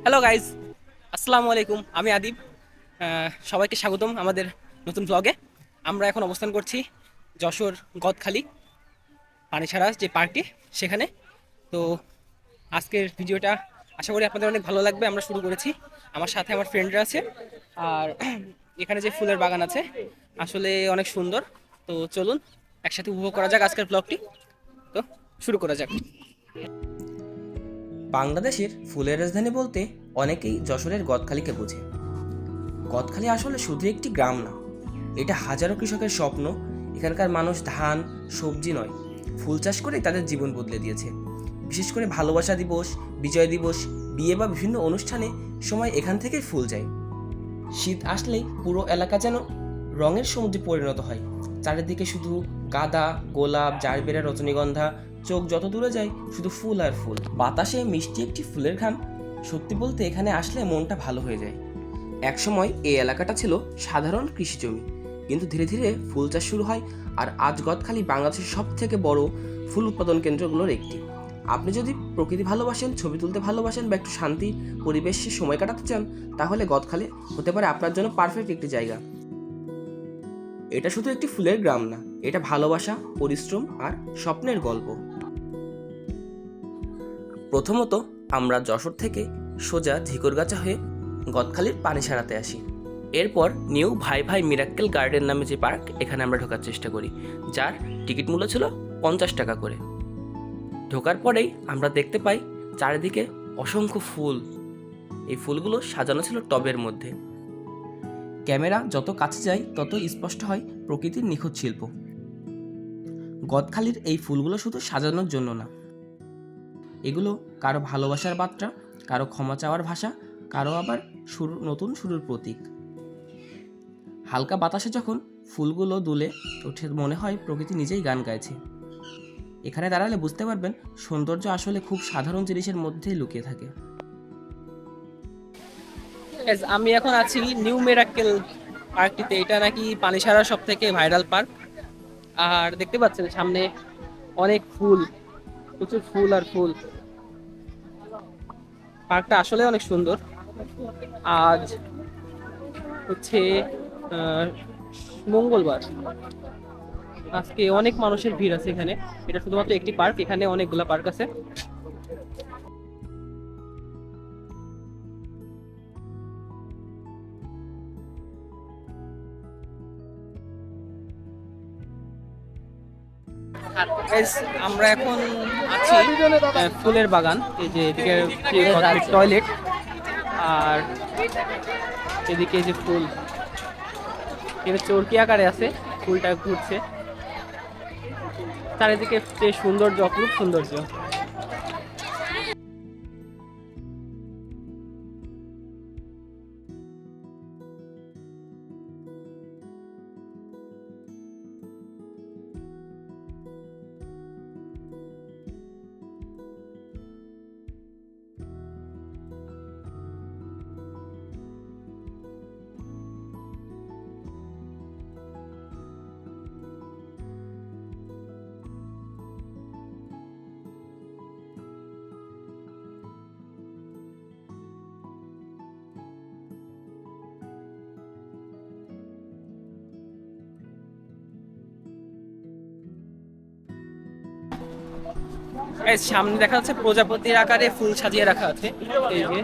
Hello guys, আসসালামু আলাইকুম। আমি আদিব। সবাইকে স্বাগতম আমাদের নতুন ব্লগে। আমরা এখন অবস্থান করছি যশোর গদখালি পানিছাড়া যে পার্কটি সেখানে। তো আজকের ভিডিওটা আশা করি আপনাদের অনেক ভালো লাগবে। আমরা শুরু করেছি, আমার সাথে আমার ফ্রেন্ডরা আছে। আর এখানে যে ফুলের বাগান আছে আসলে অনেক সুন্দর। তো চলুন একসাথে উপভোগ করা যাক আজকের ব্লগটি। তো শুরু করা যাক। বাংলাদেশের ফুলের রাজধানী বলতে অনেকেই যশোরের গদখালিকে বোঝে। গদখালি আসলে শুধু একটি গ্রাম না, এটা হাজারো কৃষকের স্বপ্ন। এখানকার মানুষ ধান, সবজি নয়, ফুল চাষ করেই তাদের জীবন বদলে দিয়েছে। বিশেষ করে ভালোবাসা দিবস, বিজয় দিবস, বিয়ে বা বিভিন্ন অনুষ্ঠানে সময় এখান থেকেই ফুল যায়। শীত আসলেই পুরো এলাকা যেন রঙের সমুদ্রে পরিণত হয়। চারিদিকে শুধু গাঁদা, গোলাপ, জারবেরা, রজনীগন্ধা, চোখ যত দূরে যায় শুধু ফুল আর ফুল। বাতাসে মিষ্টি একটি ফুলের ঘ্রাণ। সত্যি বলতে এখানে আসলে মনটা ভালো হয়ে যায়। একসময় এই এলাকাটা ছিল সাধারণ কৃষি জমি, কিন্তু ধীরে ধীরে ফুল চাষ শুরু হয়। আর আজ গদখালি বাংলাদেশের সব থেকে বড় ফুল উৎপাদন কেন্দ্রগুলোর একটি। আপনি যদি প্রকৃতি ভালোবাসেন, ছবি তুলতে ভালোবাসেন বা একটু শান্তি পরিবেশে সময় কাটাতে চান, তাহলে গদখালি হতে পারে আপনার জন্য পারফেক্ট একটি জায়গা। এটা শুধু একটি ফুলের গ্রাম না, এটা ভালোবাসা, পরিশ্রম আর স্বপ্নের গল্প। প্রথমত আমরা যশোর থেকে সোজা ঝিকরগাছা হয়ে গদখালির পানি ছাড়াতে আসি। এরপর নিউ ভাই ভাই মিরাক্কেল গার্ডেন নামে যে পার্ক, এখানে আমরা ঢোকার চেষ্টা করি, যার টিকিট মূল্য ছিল 50 টাকা করে। ঢোকার পরেই আমরা দেখতে পাই চারিদিকে অসংখ্য ফুল। এই ফুলগুলো সাজানো ছিল টবের মধ্যে। ক্যামেরা যত কাছে যায় তত স্পষ্ট হয় প্রকৃতির নিখুঁত শিল্প। গদখালির এই ফুলগুলো শুধু সাজানোর জন্য না, এগুলো কারো ভালোবাসার বার্তা, কারো ক্ষমা চাওয়ার ভাষা, কারো আবার নতুন শুরুর প্রতীক। হালকা বাতাসে যখন ফুলগুলো দুলে ওঠে, মনে হয় প্রকৃতি নিজেই গান গাইছে। এখানে দাঁড়ালে বুঝতে পারবেন সৌন্দর্য আসলে খুব সাধারণ জিনিসের মধ্যেই লুকিয়ে থাকে। Guys, আমি এখন আছি নিউ মেরাক্কেল পার্কটিতে। এটা নাকি পানিসারার সব থেকে ভাইরাল পার্ক। আর দেখতে পাচ্ছেন সামনে অনেক ফুল, প্রচুর ফুল আর ফুল। পার্কটা আসলে অনেক সুন্দর। আজ হচ্ছে আহ, মঙ্গলবার। আজকে অনেক মানুষের ভিড় আছে এখানে। এটা শুধুমাত্র একটি পার্ক, এখানে অনেকগুলা পার্ক আছে। Guys, আমরা এখন আছি ফুলের বাগান। এই যে এদিকে টয়লেট, আর এদিকে যে ফুল, এটা চরকি আকারে আছে, ফুলটা ঘুরছে। চারিদিকে যে সৌন্দর্য, অপরূপ সৌন্দর্য। এই সামনে দেখা যাচ্ছে প্রজাপতির আকারে ফুল সাজিয়ে রাখা আছে। এই যে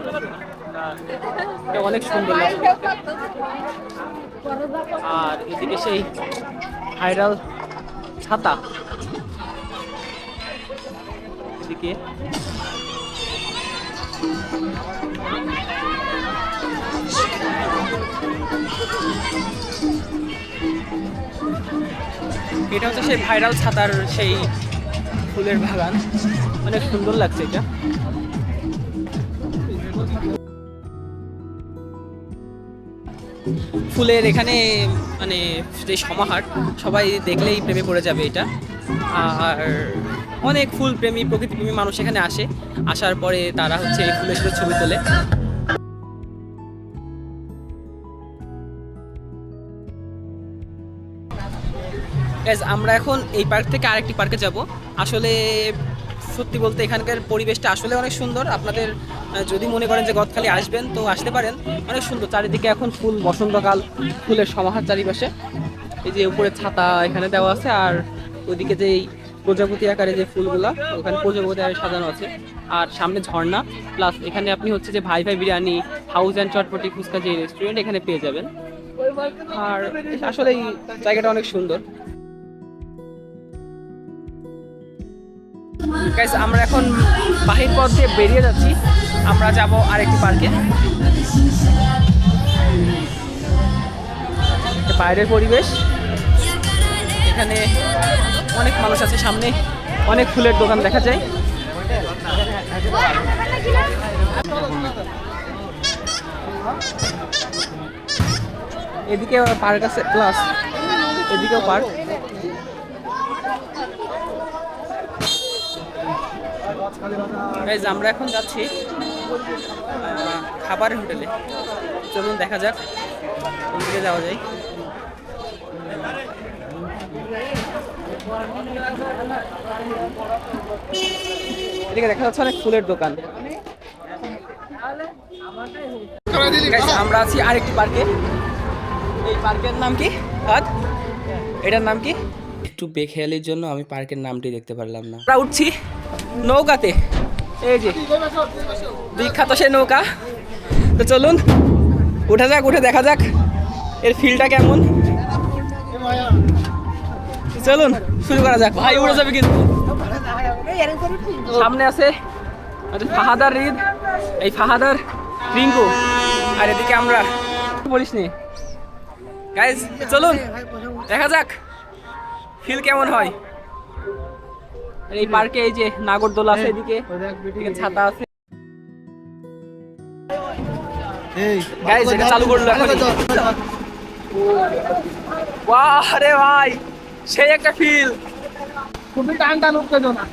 এটা অনেক সুন্দর লাগছে। আর এদিকে সেই ভাইরাল ছাতা। এদিকে এটা হচ্ছে সেই ভাইরাল ছাতার সেই ফুলের বাগান। অনেক সুন্দর লাগছে এটা। ফুলের এখানে মানে যে সমাহার, সবাই দেখলেই প্রেমে পড়ে যাবে এটা। আর অনেক ফুল প্রেমী, প্রকৃতি প্রেমী মানুষ এখানে আসে। আসার পরে তারা হচ্ছে এই ফুলের সাথে ছবি তোলে। Guys, আমরা এখন এই পার্ক থেকে আরেকটি পার্কে যাব। আসলে সত্যি বলতে এখানকার পরিবেশটা আসলে অনেক সুন্দর। আপনাদের যদি মনে করেন যে গদখালি আসবেন তো আসতে পারেন, অনেক সুন্দর। চারিদিকে এখন ফুল, বসন্তকাল, ফুলের সমাহার চারিপাশে। এই যে উপরে ছাতা এখানে দেওয়া আছে, আর ওইদিকে যে এই প্রজাপতি আকারে যে ফুলগুলা, ওখানে প্রজাপতি আকারে সাজানো আছে। আর সামনে ঝর্ণা, প্লাস এখানে আপনি হচ্ছে যে ভাই ভাই বিরিয়ানি হাউস অ্যান্ড চটপটি ফুচকা যে রেস্টুরেন্ট এখানে পেয়ে যাবেন। আর আসলে এই জায়গাটা অনেক সুন্দর। গাইস, আমরা এখন বাহির পথ দিয়ে বেরিয়ে যাচ্ছি। আমরা যাব আরেকটি পার্কে। বাইরের পরিবেশ, এখানে অনেক মানুষ আছে, সামনে অনেক ফুলের দোকান দেখা যায়। এদিকে পার্ক আছে, প্লাস এদিকেও পার্ক। গাইস, আমরা এখন যাচ্ছি খাবারের হোটেলে। চলুন দেখা যাক কোন দিকে যাওয়া যায়। এদিকে দেখা যাচ্ছে অনেক ফুলের দোকান। Guys, আমরা আছি আরেকটি পার্কে। এই পার্কের নাম কি? এটার নাম কি? একটু বেখেয়ালির জন্য আমি পার্কের নামটি দেখতে পারলাম না। আমরা উঠছি নৌকাতে, এই যে বিখ্যাত সে নৌকা। তো চলুন উঠে যাক, উঠে দেখা যাক এর ফিলটা কেমন। চলুন শুরু করা যাক। ভাই উড়ে যাবে কিন্তু। সামনে আছে ফাহাদার হৃদ, এই ফাহাদার রিঙ্কু, আর এদিকে আমরা। বলিস নি গাইজ, চলুন দেখা যাক ফিল কেমন হয়। এই পার্কে এই যে নাগরদোলা আছে, এদিকে ছাতা আছে। গাইজ, এটা চালু করলো এখন। বাহ রে ভাই, সেই একটা ফিল। খুবই টান টান উত্তেজনা।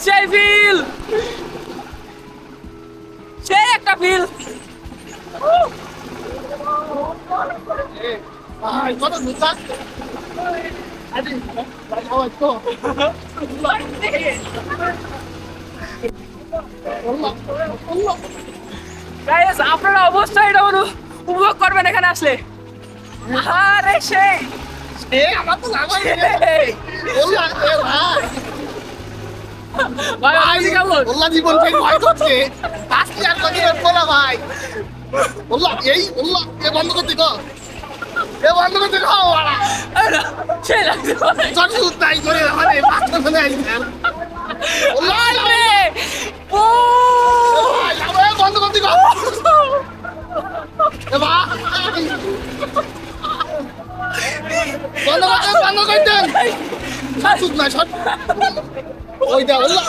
সেই ফিল, সেই একটা ফিল। আপনারা অবশ্যই এটা উপভোগ করবেন এখানে আসলে। আরে সেই আমার তো জীবন থেকে ভয় করছে। আজকে আর কদিন বলা ভাই বললাম এই বললাম এ বন্ধ করতে গো, এ বন্ধ করতে গো ওরা সেই লাগছে জনসুদ নাই করে মানে মাথা ফেলে আইছেন। আরে ও বন্ধ করতে গো এ বা বন্ধ করতেন জনসুদ নাই সব ওই দা বললাম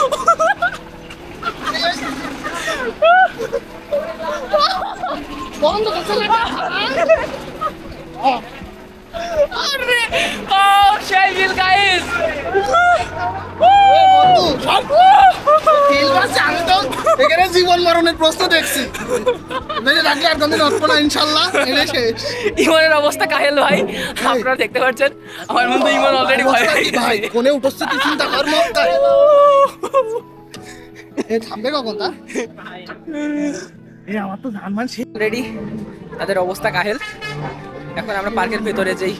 বন্ধ করতে আরে ও সেই ফিল গাইস। আমি তো এখানে জীবন মরণের প্রশ্ন দেখছি, রাখলে আর কোনদিন উঠবো না ইনশাল্লাহ। এনে শেষ। ইমনের অবস্থা কাহেল ভাই, আপনারা দেখতে পাচ্ছেন আমার মধ্যে ইমন অলরেডি ভয় পেয়ে ভাই গেছে। কোনে উপস্থিতি চিন্তা কর মক্কায় এ থামবে কখন তা এই আমার তো জানমান শেষ। রেডি, তাদের অবস্থা কাহেল। এখন আমরা পার্কের ভেতরে যেই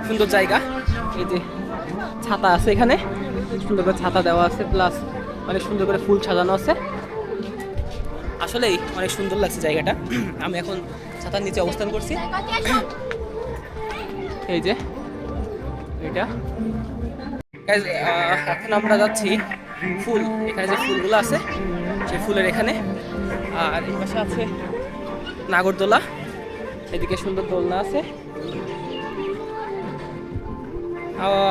সুন্দর জায়গা, এই যে ছাতা আছে, এখানে সুন্দর করে ছাতা দেওয়া আছে, প্লাস অনেক সুন্দর করে ফুল সাজানো আছে। আসলেই অনেক সুন্দর লাগছে জায়গাটা। আমি এখন ছাতার নিচে অবস্থান করছি। এই যে এটা Guys, এখন আমরা যাচ্ছি ফুল, এখানে যে ফুলগুলো আছে সেই ফুলের এখানে। আর এই পাশে আছে নাগরদোলা, এদিকে সুন্দর দোলনা আছে।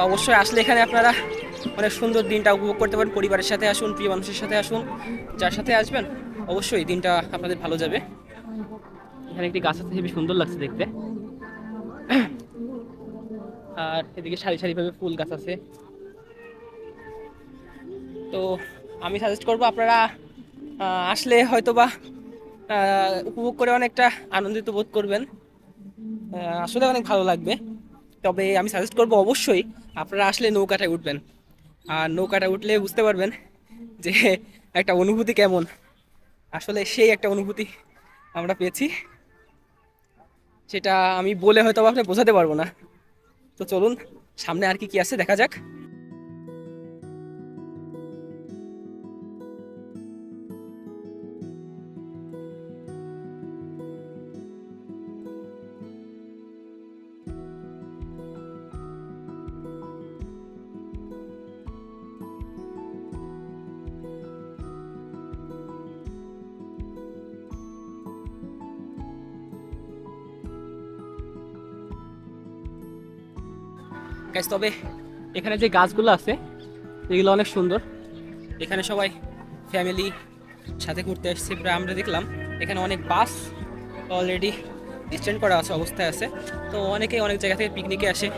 অবশ্যই আসলে এখানে আপনারা অনেক সুন্দর দিনটা উপভোগ করতে পারেন। পরিবারের সাথে আসুন, প্রিয় মানুষের সাথে আসুন, যার সাথে আসবেন অবশ্যই দিনটা আপনাদের ভালো যাবে। এখানে একটি গাছ আছে, খুবই সুন্দর লাগছে দেখতে। আর এদিকে সারি সারিভাবে ফুল গাছ আছে। তো আমি সাজেস্ট করবো আপনারা আসলে হয়তোবা উপভোগ করে অনেকটা আনন্দিত বোধ করবেন। আসলে অনেক ভালো লাগবে। তবে আমি সাজেস্ট করবো অবশ্যই আপনারা আসলে নৌকাটায় উঠবেন। আর নৌকাটা উঠলে বুঝতে পারবেন যে একটা অনুভূতি কেমন। আসলে সেই একটা অনুভূতি আমরা পেয়েছি, সেটা আমি বলে হয়তো আপনি বোঝাতে পারবো না। তো চলুন সামনে আর কি কি আছে দেখা যাক। গাইস, তবে এখানে যে গাছগুলো আছে এগুলো অনেক সুন্দর। এখানে সবাই ফ্যামিলি সাথে ঘুরতে আসছে। প্রায় আমরা দেখলাম এখানে অনেক বাস অলরেডি স্ট্যান্ড করা আছে, অবস্থায় আছে। তো অনেকেই অনেক জায়গা থেকে পিকনিকে আসে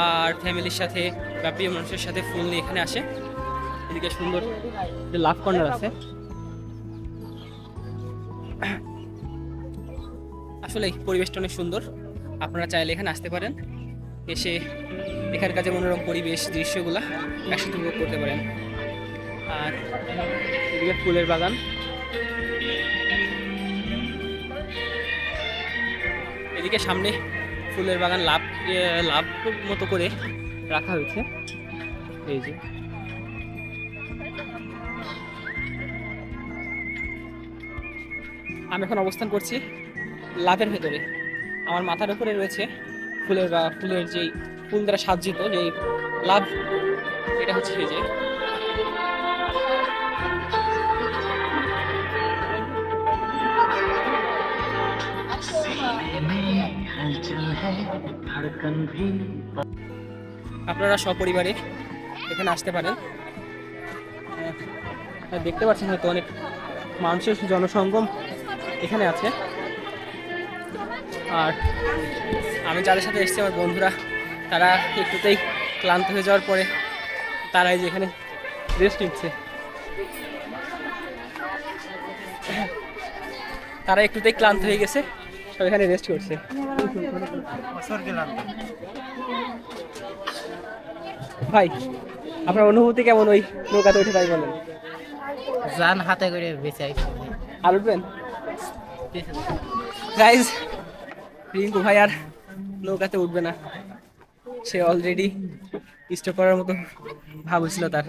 আর ফ্যামিলির সাথে বা প্রিয় মানুষের সাথে ফুল নিয়ে এখানে আসে। এদিকে সুন্দর যে লাভ কর্নার আছে। আসলে পরিবেশটা অনেক সুন্দর, আপনারা চাইলে এখানে আসতে পারেন, এসে এখানকার যে মনোরম পরিবেশ দৃশ্যগুলা একসাথে উপভোগ করতে পারেন। আর এদিকে ফুলের বাগান, এদিকে সামনে ফুলের বাগান লাভ লাভ মতো করে রাখা হয়েছে। এই যে আমি এখন অবস্থান করছি লাভের ভেতরে। আমার মাথার উপরে রয়েছে ফুলের যেই ফুল দ্বারা সাজ্জিত যেই লাভ, এটা হচ্ছে এই যে আপনারা সপরিবারে এখানে আসতে পারেন। দেখতে পাচ্ছেন হয়তো অনেক মানুষের জনসঙ্গম এখানে আছে। আর আমি যাদের সাথে এসেছি আমার বন্ধুরা, তারা একটুতেই ক্লান্ত হয়ে যাওয়ার পরে তারাই যে এখানে রেস্ট নিচ্ছে। তারা একটুতেই ক্লান্ত হয়ে গেছে, সব এখানে রেস্ট করছে। ভাই, আপনার অনুভূতি কেমন ওই নৌকাতে উঠে, তাই বলেন। জান হাতে করে বেঁচে আইছি। আর উঠবেন গাইজ? রিঙ্কু ভাই আর নৌকাতে উঠবে না, সে অলরেডি স্টপ করার মতো ভাব হয়েছিল তার।